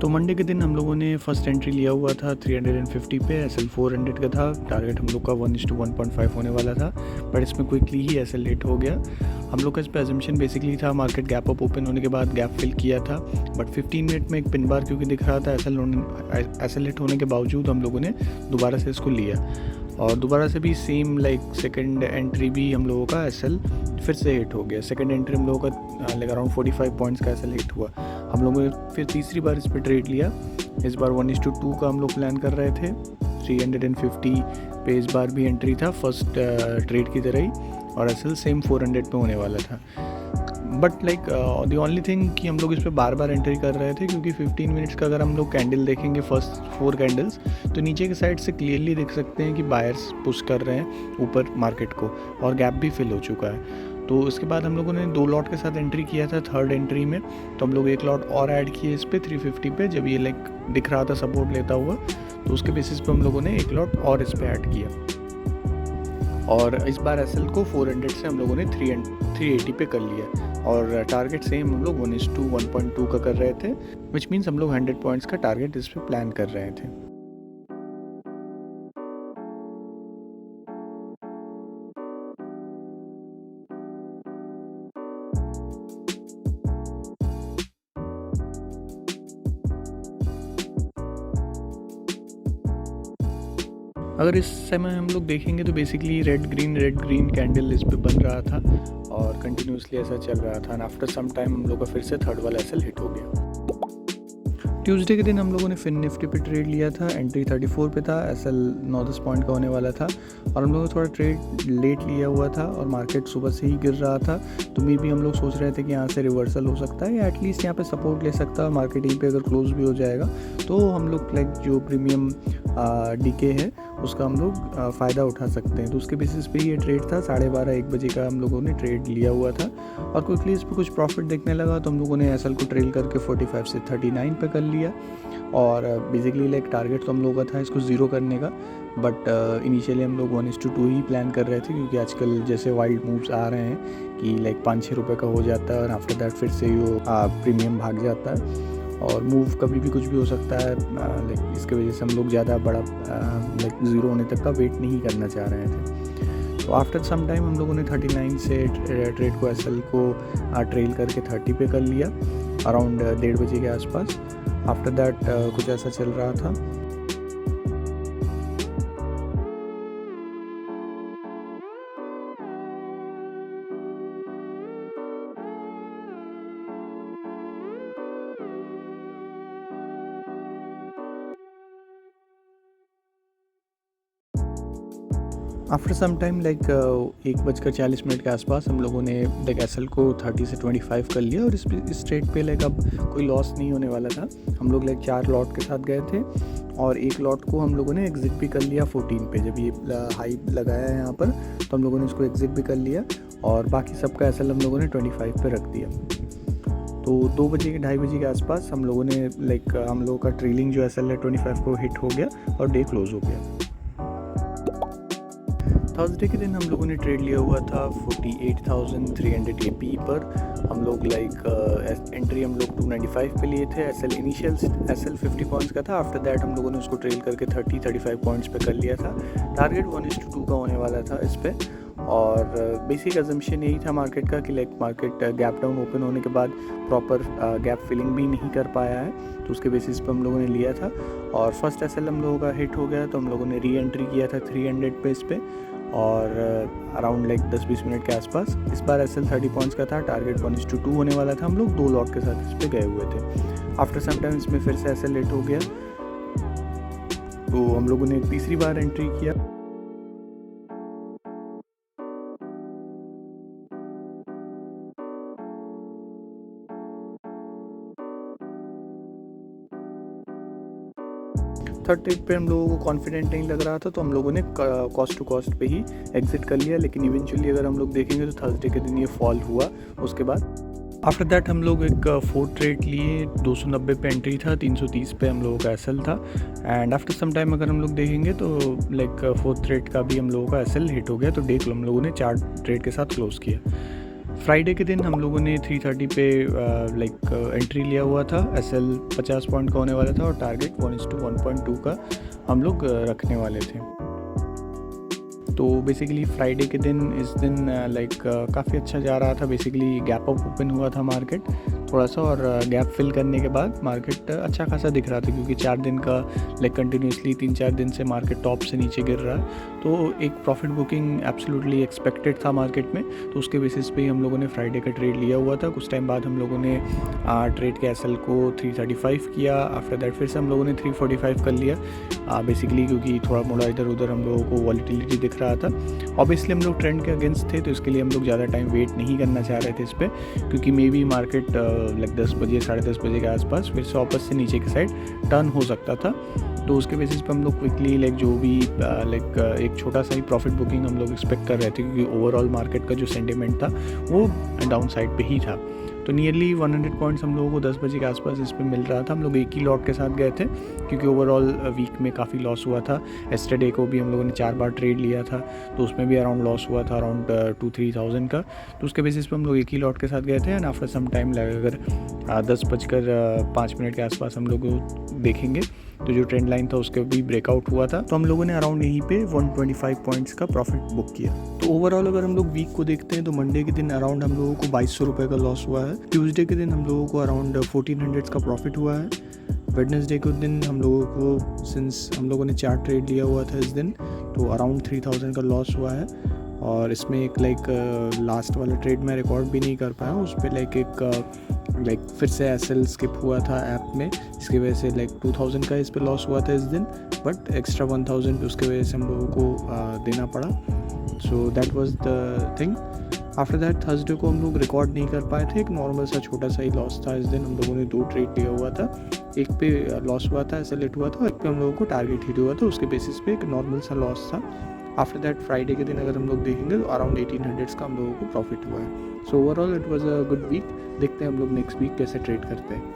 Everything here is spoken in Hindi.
तो मंडे के दिन हम लोगों ने फर्स्ट एंट्री लिया हुआ था 350 पे, एसएल 400 का था। टारगेट हम लोग का 1:1.5 होने वाला था, बट इसमें क्विकली ही एसएल हिट हो गया। हम लोग का इस पे अजम्पशन बेसिकली था मार्केट गैप अप ओपन होने के बाद गैप फिल किया था, बट 15 मिनट में एक पिन बार क्योंकि दिख रहा था एसएल हिट होने के बावजूद हम लोगों ने दोबारा से इसको लिया और दोबारा से भी सेम सेकंड एंट्री भी हम लोगों का एसएल फिर से हिट हो गया। सेकंड एंट्री हम लोगों का अराउंड 45 पॉइंट्स का एसएल हिट हुआ। हम लोगों ने फिर तीसरी बार इस पर ट्रेड लिया। इस बार 1:2 का हम लोग प्लान कर रहे थे। 350 पे इस बार भी एंट्री था फर्स्ट ट्रेड की तरह ही, और एसएल सेम 400 पे होने वाला था। बट द ओनली थिंग कि हम लोग इस पर बार बार एंट्री कर रहे थे क्योंकि 15 मिनट्स का अगर हम लोग कैंडल देखेंगे फर्स्ट 4 कैंडल्स तो नीचे के साइड से क्लियरली देख सकते हैं कि बायर्स पुश कर रहे हैं ऊपर मार्केट को और गैप भी फिल हो चुका है। तो उसके बाद हम लोगों ने 2 लॉट के साथ एंट्री किया था थर्ड एंट्री में, तो हम लोग 1 लॉट और ऐड किए इस पर 350 पे जब ये दिख रहा था सपोर्ट लेता हुआ, तो उसके बेसिस पे हम लोगों ने 1 लॉट और इस पर ऐड किया और इस बार एसएल को 400 से हम लोगों ने 380 पे कर लिया और टारगेट सेम हम लोग 1:1.2 का कर रहे थे, विच मीन्स हम लोग 100 पॉइंट्स का टारगेट इस पर प्लान कर रहे थे। अगर इस समय हम लोग देखेंगे तो बेसिकली रेड ग्रीन कैंडल इस पे बन रहा था और कंटिन्यूसली ऐसा चल रहा था। एंड आफ्टर सम टाइम हम लोग का फिर से थर्ड वाला एसएल हिट हो गया। ट्यूसडे के दिन हम लोगों ने फिन निफ्टी पे ट्रेड लिया था। एंट्री 34 पे था, एसएल 9-10 पॉइंट का होने वाला था और हम लोगों ने थोड़ा ट्रेड लेट लिया हुआ था और मार्केट सुबह से ही गिर रहा था, तो मे भी हम लोग सोच रहे थे कि यहाँ से रिवर्सल हो सकता है या एटलीस्ट यहाँ पे सपोर्ट ले सकता है। मार्केट यहीं पे अगर क्लोज भी हो जाएगा तो हम लोग जो प्रीमियम डीके है उसका हम लोग फ़ायदा उठा सकते हैं। तो उसके बेसिस पे ये ट्रेड था। 12:30-1 बजे का हम लोगों ने ट्रेड लिया हुआ था और क्विकली इस पर कुछ प्रॉफिट देखने लगा तो हम लोगों ने एसएल को ट्रेल करके 45 से 39 पे कर लिया और बेसिकली टारगेट तो हम लोगों का था इसको 0 करने का, बट इनिशियली हम लोग 1:2 ही प्लान कर रहे थे क्योंकि आजकल जैसे वाइल्ड मूव्स आ रहे हैं कि 5-6 रुपये का हो जाता है और आफ्टर दैट फिर से वो प्रीमियम भाग जाता है और मूव कभी भी कुछ भी हो सकता है। इसके वजह से हम लोग ज़्यादा बड़ा 0 होने तक का वेट नहीं करना चाह रहे थे। तो आफ्टर सम टाइम हम लोगों ने 39 से ट्रेड को एसएल को ट्रेल करके 30 पे कर लिया अराउंड 1:30 बजे के आसपास। आफ्टर दैट कुछ ऐसा चल रहा था। आफ्टर सम टाइम 1:40 के आसपास हम लोगों ने एसएल को 30 से 25 कर लिया और इस ट्रेड पे अब कोई लॉस नहीं होने वाला था। हम लोग 4 लॉट के साथ गए थे और 1 लॉट को हम लोगों ने एग्जिट भी कर लिया 14 पे। जब ये हाई लगाया है यहाँ पर तो हम लोगों ने इसको एग्जिट भी कर लिया और बाकी सबका एसएल हम लोगों ने 25 पे रख दिया। तो 2 बजे के 2:30 बजे के आसपास हम लोगों ने हम लोगों का ट्रेलिंग जो एसएल है 25 को हिट हो गया और डे क्लोज हो गया। थर्सडे के दिन हम लोगों ने ट्रेड लिया हुआ था 48,300 APE पर। हम लोग एंट्री हम लोग 295 पे लिए थे। इनिशियल एसएल 50 पॉइंट्स का था। आफ्टर दैट हम लोगों ने उसको ट्रेल करके 30-35 पॉइंट्स पे कर लिया था। टारगेट 1:2 का होने वाला था इस पे और बेसिक अजम्पशन यही था मार्केट का कि मार्केट गैप डाउन ओपन होने के बाद प्रॉपर गैप फिलिंग भी नहीं कर पाया है, तो उसके बेसिस पे हम लोगों ने लिया था और फर्स्ट एसएल हम लोगों का हिट हो गया तो हम लोगों ने री एंट्री किया था 300 पे इस पे और अराउंड 10-20 मिनट के आसपास। इस बार एसएल 30 पॉइंट्स का था। टारगेट 1:2 होने वाला था। हम लोग 2 लॉट के साथ इस पे गए हुए थे। आफ्टर सम टाइम इसमें फिर से एसएल हिट हो गया तो हम लोगों ने तीसरी बार एंट्री किया। थर्ड ट्रेड पे हम लोगों को कॉन्फिडेंट नहीं लग रहा था तो हम लोगों ने कॉस्ट टू कॉस्ट पे ही एग्जिट कर लिया, लेकिन इवेंचुअली अगर हम लोग देखेंगे तो थर्सडे के दिन ये फॉल हुआ। उसके बाद आफ्टर दैट हम लोग एक 4 ट्रेड लिए। 290 पे एंट्री था, 330 पे हम लोगों का एसएल था एंड आफ्टर सम टाइम अगर हम लोग देखेंगे तो 4th ट्रेड का भी हम लोगों का एसएल हिट हो गया तो डे हम लोगों ने 4 ट्रेड के साथ क्लोज किया। फ्राइडे के दिन हम लोगों ने 330 पे एंट्री लिया हुआ था। SL 50 पॉइंट का होने वाला था और टारगेट 1:1.2 का हम लोग रखने वाले थे। तो बेसिकली फ्राइडे के दिन इस दिन काफ़ी अच्छा जा रहा था। बेसिकली गैप अप ओपन हुआ था मार्केट थोड़ा सा, और गैप फिल करने के बाद मार्केट अच्छा खासा दिख रहा था, क्योंकि 4 दिन का कंटिन्यूसली 3-4 दिन से मार्केट टॉप से नीचे गिर रहा है। तो एक प्रॉफिट बुकिंग एब्सोल्युटली एक्सपेक्टेड था मार्केट में। तो उसके बेसिस पे ही हम लोगों ने फ्राइडे का ट्रेड लिया हुआ था। कुछ टाइम बाद हम लोगों ने ट्रेड के SL को 335 किया। आफ्टर दैट फिर से हम लोगों ने 345 कर लिया, बेसिकली क्योंकि थोड़ा मोड़ा इधर उधर हम लोगों को वॉलीटिलिटी दिख रहा था। ऑब्वियसली हम लोग ट्रेंड के अगेंस्ट थे, तो इसके लिए हम लोग ज़्यादा टाइम वेट नहीं करना चाह रहे थे इस पर, क्योंकि मे बी मार्केट 10 बजे 10:30 बजे के आसपास फिर से वापस से नीचे की साइड टर्न हो सकता था। तो उसके बेसिस पे हम लोग क्विकली जो भी एक छोटा सा ही प्रॉफिट बुकिंग हम लोग एक्सपेक्ट कर रहे थे, क्योंकि ओवरऑल मार्केट का जो सेंटिमेंट था वो डाउन साइड पे ही था। तो नियरली 100 पॉइंट्स हम लोगों को 10 बजे के आसपास इस पे मिल रहा था। हम लोग एक ही लॉट के साथ गए थे, क्योंकि ओवरऑल वीक में काफ़ी लॉस हुआ था। एस्टरडे को भी हम लोगों ने 4 बार ट्रेड लिया था, तो उसमें भी अराउंड लॉस हुआ था, अराउंड 2-3,000 का। तो उसके बेसिस पे हम लोग एक ही लॉट के साथ गए थे। एंड आफ्टर सम टाइम अगर 10:05 के आसपास हम लोग देखेंगे तो जो ट्रेंड लाइन था उसके भी ब्रेकआउट हुआ था। तो हम लोगों ने अराउंड यहीं पे 125 पॉइंट्स का प्रॉफिट बुक किया। तो ओवरऑल अगर हम लोग वीक को देखते हैं तो मंडे के दिन अराउंड हम लोगों को 2200 रुपये का लॉस हुआ है। ट्यूसडे के दिन हम लोगों को अराउंड 1400 का प्रॉफिट हुआ है। वेडनेसडे के दिन हम लोगों को, सिंस हम लोगों ने 4 ट्रेड लिया हुआ था इस दिन, तो अराउंड 3000 का लॉस हुआ है। और इसमें एक लास्ट वाला ट्रेड मैं रिकॉर्ड भी नहीं कर पाया, उस पर फिर से SL स्किप हुआ था ऐप में, जिसकी वजह से 2000 का इस पे लॉस हुआ था इस दिन, बट एक्स्ट्रा 1000 उसके वजह से हम लोगों को देना पड़ा। So that was the thing. After that Thursday को हम लोग रिकॉर्ड नहीं कर पाए थे। एक नॉर्मल सा छोटा सा ही लॉस था इस दिन। हम लोगों ने 2 ट्रेड लिया हुआ था, एक पे लॉस हुआ था, SL हिट हुआ था, और एक पे हम लोगों को टारगेट हिट हुआ था। उसके बेसिस पे एक नॉर्मल सा लॉस था। आफ्टर दैट फ्राइडे के दिन अगर हम लोग देखेंगे तो अराउंड 1800 का हम लोगों को प्रॉफिट हुआ है। So overall it was a good week. देखते हैं हम लोग नेक्स्ट वीक कैसे ट्रेड करते हैं।